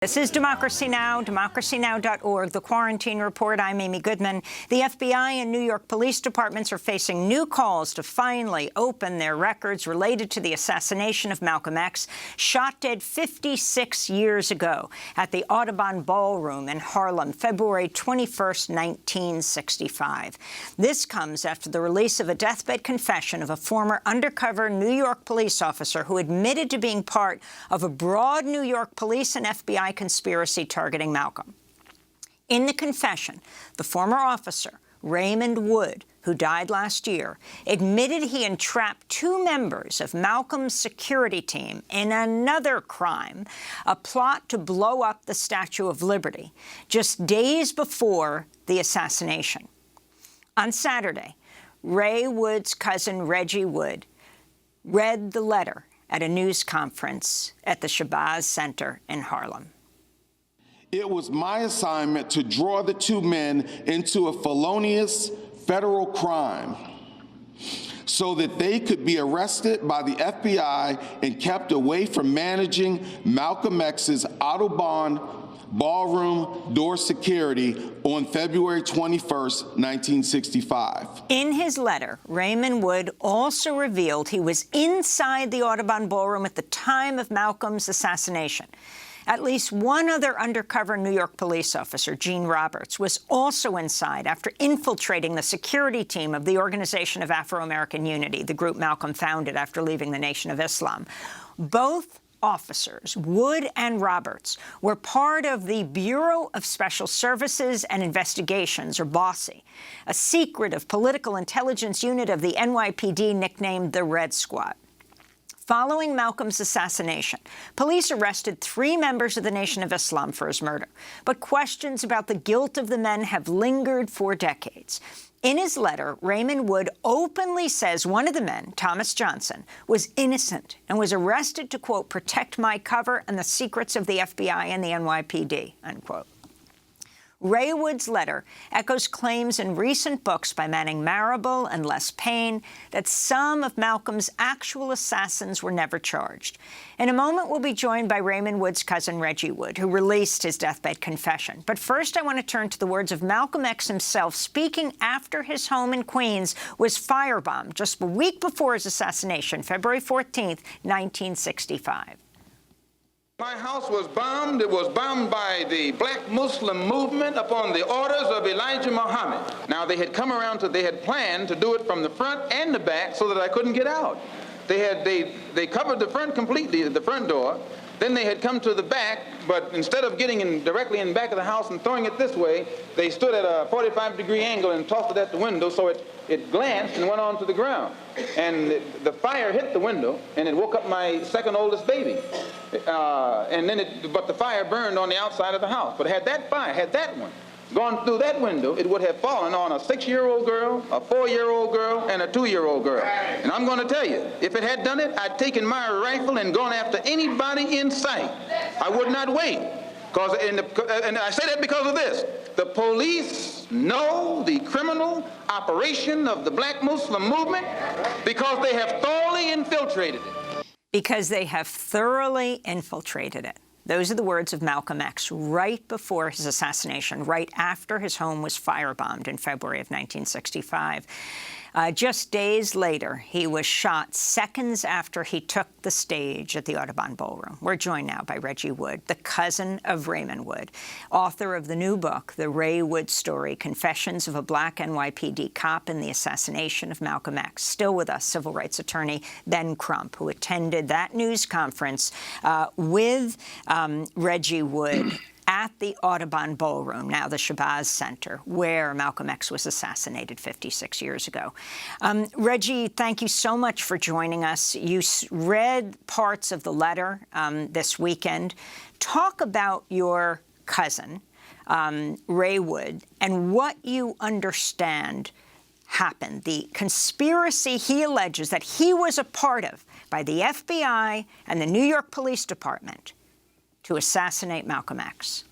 This is Democracy Now!, democracynow.org, The Quarantine Report. I'm Amy Goodman. The FBI and New York police departments are facing new calls to finally open their records related to the assassination of Malcolm X, shot dead 56 years ago at the Audubon Ballroom in Harlem, February 21st, 1965. This comes after the release of a deathbed confession of a former undercover New York police officer who admitted to being part of a broad New York police and FBI conspiracy targeting Malcolm. In the confession, the former officer, Raymond Wood, who died last year, admitted he entrapped two members of Malcolm's security team in another crime, a plot to blow up the Statue of Liberty, just days before the assassination. On Saturday, Ray Wood's cousin, Reggie Wood, read the letter at a news conference at the Shabazz Center in Harlem. It was my assignment to draw the two men into a felonious federal crime so that they could be arrested by the FBI and kept away from managing Malcolm X's Audubon Ballroom door security on February 21st, 1965. In his letter, Raymond Wood also revealed he was inside the Audubon Ballroom at the time of Malcolm's assassination. At least one other undercover New York police officer, Gene Roberts, was also inside after infiltrating the security team of the Organization of Afro-American Unity, the group Malcolm founded after leaving the Nation of Islam. Both officers, Wood and Roberts, were part of the Bureau of Special Services and Investigations, or BOSSI, a secretive political intelligence unit of the NYPD nicknamed the Red Squad. Following Malcolm's assassination, police arrested 3 members of the Nation of Islam for his murder, but questions about the guilt of the men have lingered for decades. In his letter, Raymond Wood openly says one of the men, Thomas Johnson, was innocent and was arrested to, quote, protect my cover and the secrets of the FBI and the NYPD, unquote. Ray Wood's letter echoes claims in recent books by Manning Marable and Les Payne that some of Malcolm's actual assassins were never charged. In a moment, we'll be joined by Raymond Wood's cousin, Reggie Wood, who released his deathbed confession. But first, I want to turn to the words of Malcolm X himself, speaking after his home in Queens was firebombed just a week before his assassination, February 14th, 1965. My house was bombed. It was bombed by the black Muslim movement upon the orders of Elijah Muhammad. Now, they had come around they had planned to do it from the front and the back so that I couldn't get out. They covered the front completely, the front door. Then they had come to the back, but instead of getting directly in the back of the house and throwing it this way, they stood at a 45-degree angle and tossed it at the window so it glanced and went onto the ground. And the fire hit the window, and it woke up my second oldest baby. But the fire burned on the outside of the house. But had that one gone through that window, it would have fallen on a 6-year-old girl, a 4-year-old girl, and a 2-year-old girl. And I'm going to tell you, if it had done it, I'd taken my rifle and gone after anybody in sight. I would not wait. And I say that because of this. The police know the criminal operation of the black Muslim movement because they have thoroughly infiltrated it. Because they have thoroughly infiltrated it. Those are the words of Malcolm X right before his assassination, right after his home was firebombed in February of 1965. Just days later, he was shot seconds after he took the stage at the Audubon Ballroom. We're joined now by Reggie Wood, the cousin of Raymond Wood, author of the new book, The Ray Wood Story, Confessions of a Black NYPD Cop in the Assassination of Malcolm X. Still with us, civil rights attorney Ben Crump, who attended that news conference with Reggie Wood at the Audubon Ballroom, now the Shabazz Center, where Malcolm X was assassinated 56 years ago. Reggie, thank you so much for joining us. You read parts of the letter this weekend. Talk about your cousin, Ray Wood, and what you understand happened, the conspiracy he alleges that he was a part of by the FBI and the New York Police Department to assassinate Malcolm X.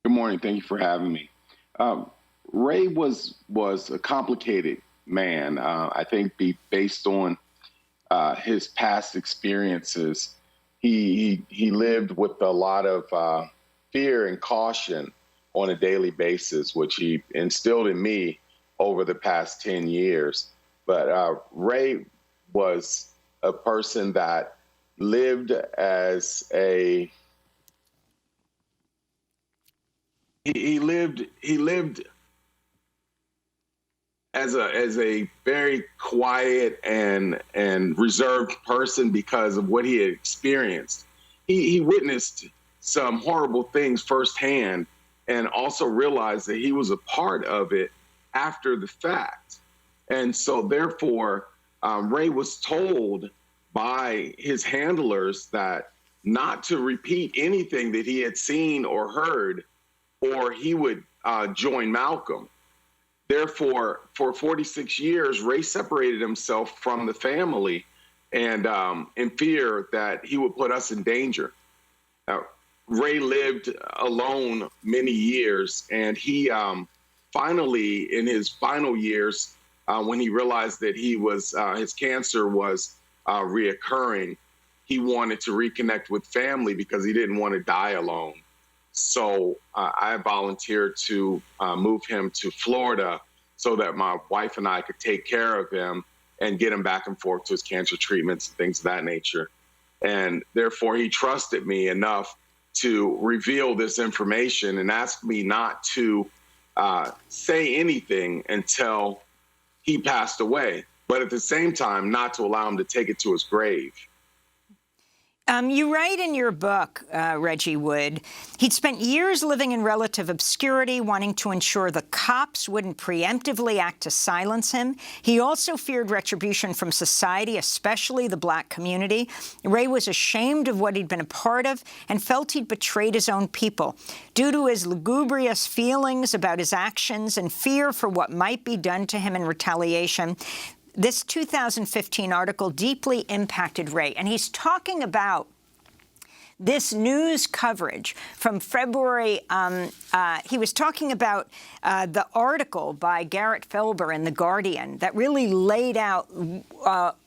Good morning. Thank you for having me. Ray was a complicated man. I think based on his past experiences, he lived with a lot of fear and caution on a daily basis, which he instilled in me over the past 10 years. But Ray was a person that lived as he lived as a very quiet and reserved person because of what he had experienced. He witnessed some horrible things firsthand and also realized that he was a part of it after the fact. And so therefore, Ray was told by his handlers that not to repeat anything that he had seen or heard, or he would join Malcolm. Therefore, for 46 years, Ray separated himself from the family and in fear that he would put us in danger. Ray lived alone many years, and he finally, in his final years, when he realized that his cancer was reoccurring, he wanted to reconnect with family because he didn't want to die alone. So I volunteered to move him to Florida so that my wife and I could take care of him and get him back and forth to his cancer treatments and things of that nature. And therefore, he trusted me enough to reveal this information and ask me not to say anything until he passed away, but at the same time, not to allow him to take it to his grave. You write in your book, Reggie Wood, he'd spent years living in relative obscurity, wanting to ensure the cops wouldn't preemptively act to silence him. He also feared retribution from society, especially the black community. Ray was ashamed of what he'd been a part of and felt he'd betrayed his own people. Due to his lugubrious feelings about his actions and fear for what might be done to him in retaliation, this 2015 article deeply impacted Ray, and he's talking about this news coverage from February. He was talking about the article by Garrett Felber in The Guardian that really laid out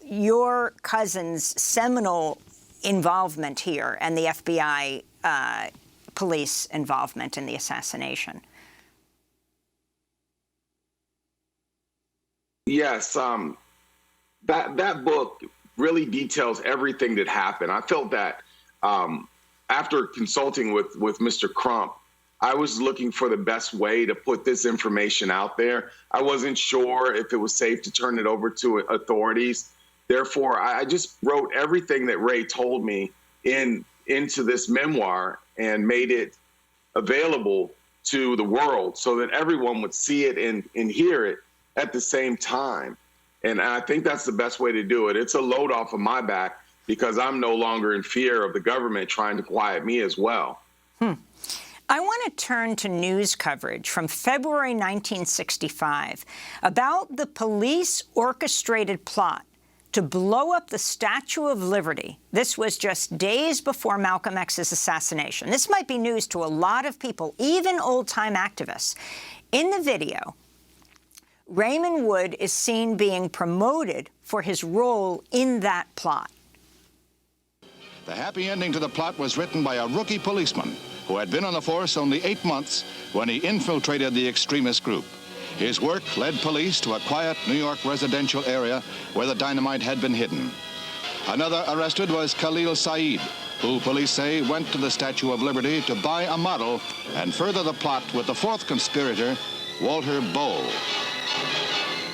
your cousin's seminal involvement here and the FBI police involvement in the assassination. Yes, that book really details everything that happened. I felt that after consulting with Mr. Crump, I was looking for the best way to put this information out there. I wasn't sure if it was safe to turn it over to authorities. Therefore, I just wrote everything that Ray told me into this memoir and made it available to the world so that everyone would see it and hear it at the same time. And I think that's the best way to do it. It's a load off of my back because I'm no longer in fear of the government trying to quiet me as well. I want to turn to news coverage from February 1965 about the police orchestrated plot to blow up the Statue of Liberty. This was just days before Malcolm X's assassination. This might be news to a lot of people, even old-time activists. In the video, Raymond Wood is seen being promoted for his role in that plot. The happy ending to the plot was written by a rookie policeman who had been on the force only 8 months when he infiltrated the extremist group. His work led police to a quiet New York residential area where the dynamite had been hidden. Another arrested was Khalil Saeed, who police say went to the Statue of Liberty to buy a model and further the plot with the fourth conspirator, Walter Bowe.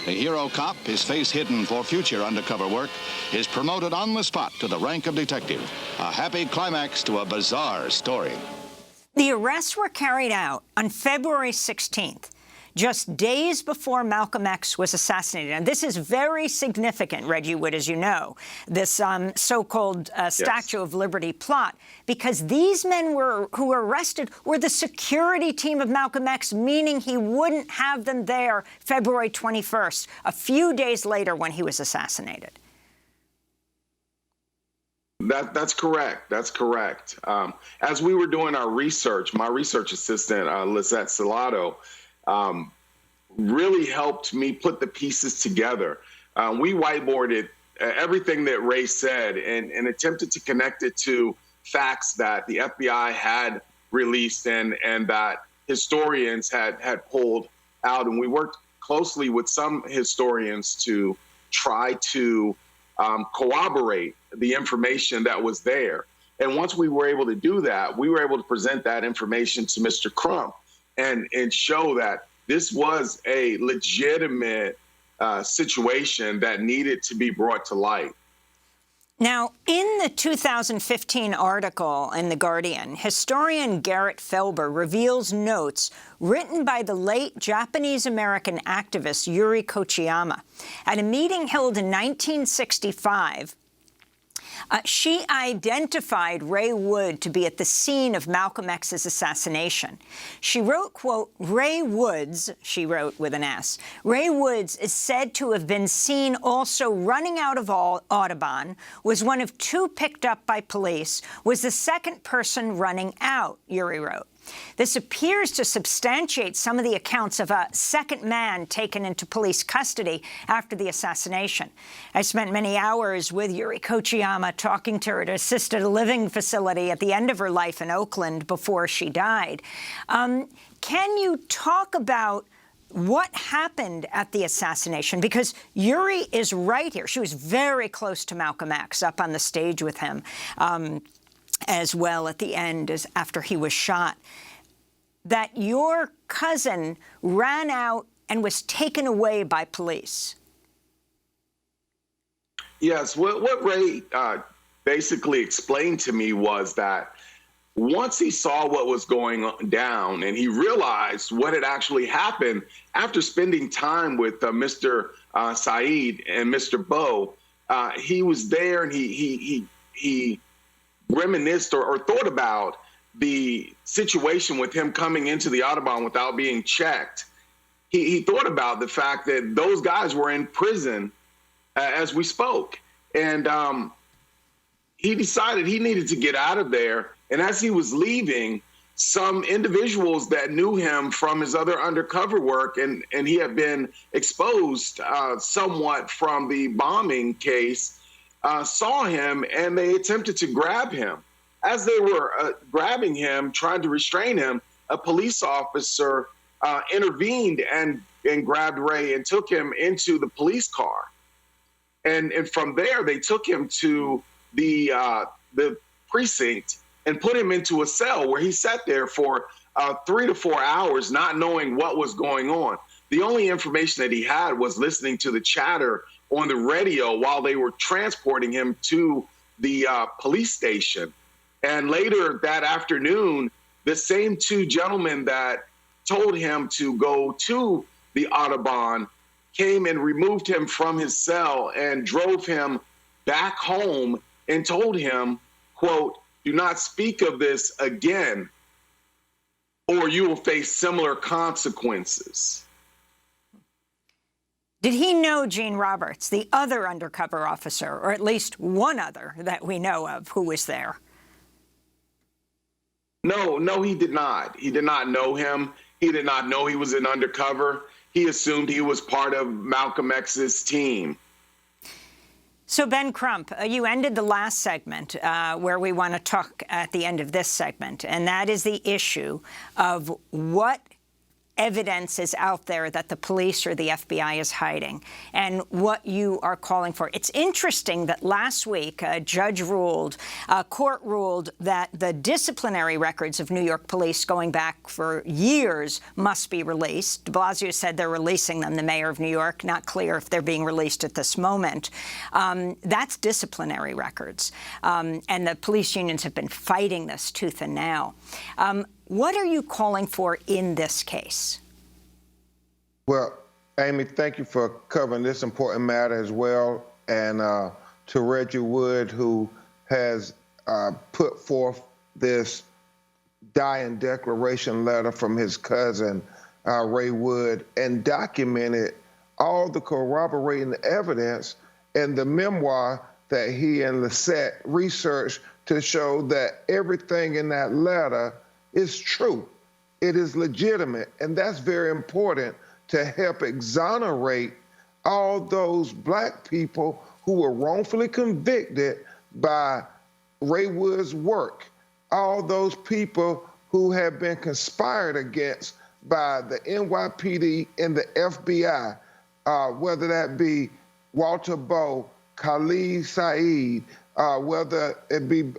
A hero cop, his face hidden for future undercover work, is promoted on the spot to the rank of detective. A happy climax to a bizarre story. The arrests were carried out on February 16th, just days before Malcolm X was assassinated. And this is very significant, Reggie Wood, as you know, this so-called Statue of Liberty plot, because these men who were arrested were the security team of Malcolm X, meaning he wouldn't have them there February 21st, a few days later when he was assassinated. That's correct. That's correct. As we were doing our research, my research assistant, Lizette Salato, really helped me put the pieces together. We whiteboarded everything that Ray said and attempted to connect it to facts that the FBI had released and that historians had pulled out. And we worked closely with some historians to try to corroborate the information that was there. And once we were able to do that, we were able to present that information to Mr. Crump and show that this was a legitimate situation that needed to be brought to light. Now, in the 2015 article in The Guardian, historian Garrett Felber reveals notes written by the late Japanese-American activist Yuri Kochiyama. At a meeting held in 1965, she identified Ray Wood to be at the scene of Malcolm X's assassination. She wrote, quote, Ray Woods, she wrote with an S, Ray Woods is said to have been seen also running out of Audubon, was one of two picked up by police, was the second person running out, Yuri wrote. This appears to substantiate some of the accounts of a second man taken into police custody after the assassination. I spent many hours with Yuri Kochiyama talking to her at an assisted living facility at the end of her life in Oakland before she died. Can you talk about what happened at the assassination? Because Yuri is right here. She was very close to Malcolm X, up on the stage with him. As well at the end as after he was shot, that your cousin ran out and was taken away by police. Yes, what Ray basically explained to me was that once he saw what was going down and he realized what had actually happened after spending time with Mr. Saeed and Mr. Bowe, he was there and he reminisced or thought about the situation with him coming into the Audubon without being checked. He thought about the fact that those guys were in prison as we spoke. And he decided he needed to get out of there. And as he was leaving, some individuals that knew him from his other undercover work, and he had been exposed somewhat from the bombing case, saw him and they attempted to grab him. As they were grabbing him, trying to restrain him, a police officer intervened and grabbed Ray and took him into the police car. And from there, they took him to the precinct and put him into a cell where he sat there for 3 to 4 hours, not knowing what was going on. The only information that he had was listening to the chatter on the radio while they were transporting him to the police station. And later that afternoon, the same two gentlemen that told him to go to the Audubon came and removed him from his cell and drove him back home and told him, quote, do not speak of this again, or you will face similar consequences. Did he know Gene Roberts, the other undercover officer, or at least one other that we know of who was there? No, he did not. He did not know him. He did not know he was an undercover. He assumed he was part of Malcolm X's team. So, Ben Crump, you ended the last segment where we want to talk at the end of this segment, and that is the issue of what evidence is out there that the police or the FBI is hiding and what you are calling for. It's interesting that last week a court ruled that the disciplinary records of New York police going back for years must be released. De Blasio said they're releasing them, the mayor of New York. Not clear if they're being released at this moment. That's disciplinary records. And the police unions have been fighting this tooth and nail. What are you calling for in this case? Well, Amy, thank you for covering this important matter as well. And to Reggie Wood, who has put forth this dying declaration letter from his cousin, Ray Wood, and documented all the corroborating evidence in the memoir that he and Lisette researched to show that everything in that letter is true. It is legitimate, and that's very important to help exonerate all those black people who were wrongfully convicted by Ray Wood's work, all those people who have been conspired against by the NYPD and the FBI, whether that be Walter Bowe, Khalid Saeed, whether it be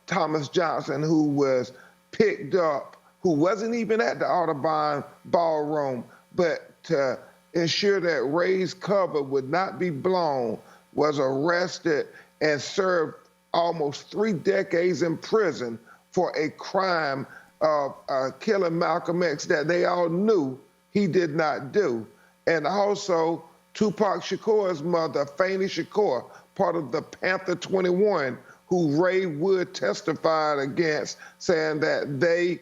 Thomas Johnson, who was picked up, who wasn't even at the Audubon Ballroom, but to ensure that Ray's cover would not be blown, was arrested and served almost 3 decades in prison for a crime of killing Malcolm X that they all knew he did not do. And also Tupac Shakur's mother, Fannie Shakur, part of the Panther 21, who Ray Wood testified against, saying that they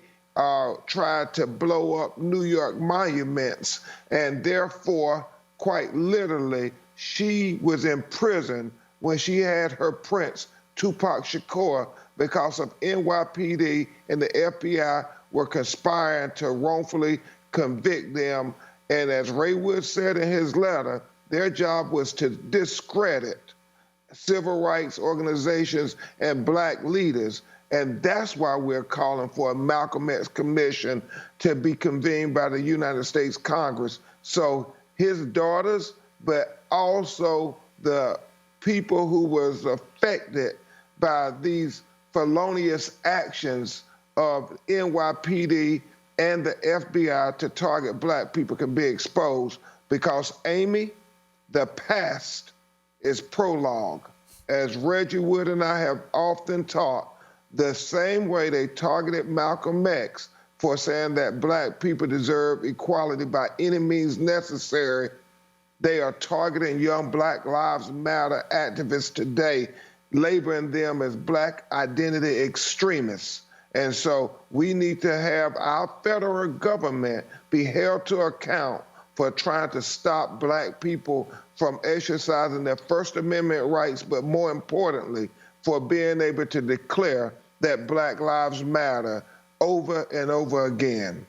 tried to blow up New York monuments, and therefore, quite literally, she was in prison when she had her prince, Tupac Shakur, because of NYPD and the FBI were conspiring to wrongfully convict them. And as Ray Wood said in his letter, their job was to discredit civil rights organizations and black leaders. And that's why we're calling for a Malcolm X commission to be convened by the United States Congress. So his daughters, but also the people who was affected by these felonious actions of NYPD and the FBI to target black people, can be exposed. Because, Amy, the past is prologue. As Reggie Wood and I have often taught, the same way they targeted Malcolm X for saying that black people deserve equality by any means necessary, they are targeting young Black Lives Matter activists today, labeling them as black identity extremists. And so we need to have our federal government be held to account for trying to stop black people from exercising their First Amendment rights, but more importantly, for being able to declare that Black Lives Matter over and over again.